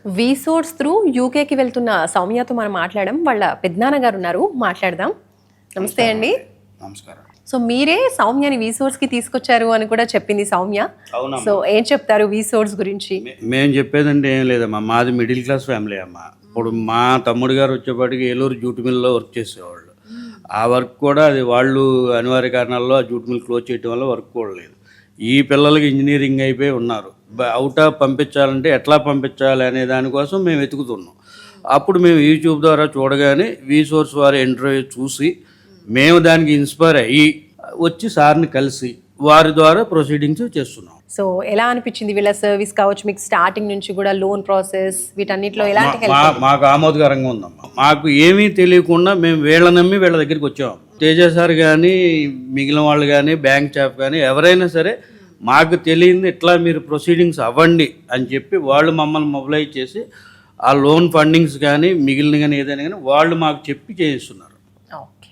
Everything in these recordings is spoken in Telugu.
వీసోర్స్ త్రూ యూకేకి వెళ్తున్న సౌమ్యతో మనం మాట్లాడడం. వాళ్ళ పెద్దనాన్న గారు ఉన్నారు, మాట్లాడదాం. నమస్తే అండి. నమస్కారం. సో మీరే సౌమ్యని వీసోర్స్ కి తీసుకొచ్చారు అని కూడా చెప్పింది సౌమ్య. సో ఏం చెప్తారు వీసోర్స్ గురించి? మేము చెప్పేదంటే ఏం లేదమ్మా, మాది మిడిల్ క్లాస్ ఫ్యామిలీ అమ్మా. ఇప్పుడు మా తమ్ముడు గారు వచ్చేపాటికి ఏలూరు జూట్ మిల్లో వర్క్ చేసేవాళ్ళు. ఆ వర్క్ కూడా అది వాళ్ళు అనివార్య కారణాల్లో ఆ జూట్ మిల్ క్లోజ్ చేయడం వల్ల వర్క్ కూడా లేదు. ఈ పిల్లలకి ఇంజనీరింగ్ అయిపోయి ఉన్నారు. అవుట్ ఆఫ్ పంపించాలంటే ఎట్లా పంపించాలి అనే దానికోసం మేము వెతుకుతున్నాం. అప్పుడు మేము యూట్యూబ్ ద్వారా చూడగానే వీసోర్స్ వారి ఇంటర్వ్యూ చూసి మేము దానికి ఇన్స్పైర్ అయ్యి వచ్చి సార్ని కలిసి వారి ద్వారా ప్రొసీడింగ్స్ చేస్తున్నాం. సో ఎలా అనిపించింది వీళ్ళ సర్వీస్ కావచ్చు, మీకు స్టార్టింగ్ నుంచి కూడా లోన్ ప్రాసెస్ వీటన్నిటిలో ఎలాంటి హెల్ప్? మాకు ఆమోదకరంగా ఉందమ్మా. మాకు ఏమీ తెలియకుండా మేము వీళ్ళ నమ్మి వీళ్ళ దగ్గరికి వచ్చాము. తేజ సార్ కానీ మిగిలిన వాళ్ళు కానీ బ్యాంక్ స్టాఫ్ కానీ ఎవరైనా సరే మాకు తెలియంది ఇట్లా మీరు ప్రొసీడింగ్స్ అవ్వండి అని చెప్పి వాళ్ళు మమ్మల్ని మొబిలైజ్ చేసి ఆ లోన్ ఫండింగ్స్ కానీ మిగిలిన కానీ ఏదైనా కానీ వాళ్ళు మాకు చెప్పి చేయిస్తున్నారు. ఓకే.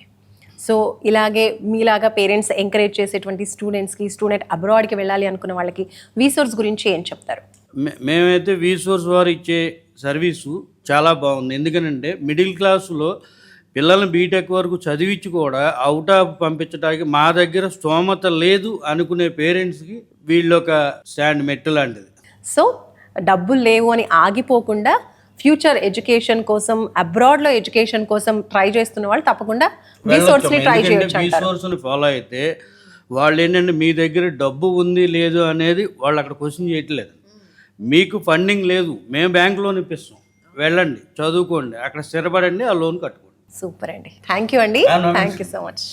సో ఇలాగే మీలాగా పేరెంట్స్ ఎంకరేజ్ చేసేటువంటి స్టూడెంట్స్కి, స్టూడెంట్ అబ్రాడ్కి వెళ్ళాలి అనుకున్న వాళ్ళకి వీసోర్స్ గురించి ఏం చెప్తారు? మేమైతే వీసోర్స్ వారు ఇచ్చే సర్వీసు చాలా బాగుంది. ఎందుకనంటే మిడిల్ క్లాసులో పిల్లల్ని బీటెక్ వరకు చదివించి కూడా అవుట్ ఆఫ్ పంపించడానికి మా దగ్గర స్తోమత లేదు అనుకునే పేరెంట్స్కి వీళ్ళు ఒక స్టాండ్ మెట్టు లాంటిది. సో డబ్బులు లేవు అని ఆగిపోకుండా ఫ్యూచర్ ఎడ్యుకేషన్ కోసం, అబ్రాడ్లో ఎడ్యుకేషన్ కోసం ట్రై చేస్తున్న వాళ్ళు తప్పకుండా వీసోర్స్ని ట్రై చేయొచ్చు. వీసోర్స్ని ఫాలో అయితే వాళ్ళు ఏంటంటే మీ దగ్గర డబ్బు ఉంది లేదు అనేది వాళ్ళు అక్కడ క్వశ్చన్ చేయట్లేదు. మీకు ఫండింగ్ లేదు, మేము బ్యాంక్ లోన్ ఇప్పిస్తాం, వెళ్ళండి చదువుకోండి, అక్కడ స్థిరపడండి, ఆ లోన్ కట్టుకోండి. సూపర్ అండి. థ్యాంక్ యూ అండి. Thank you so much.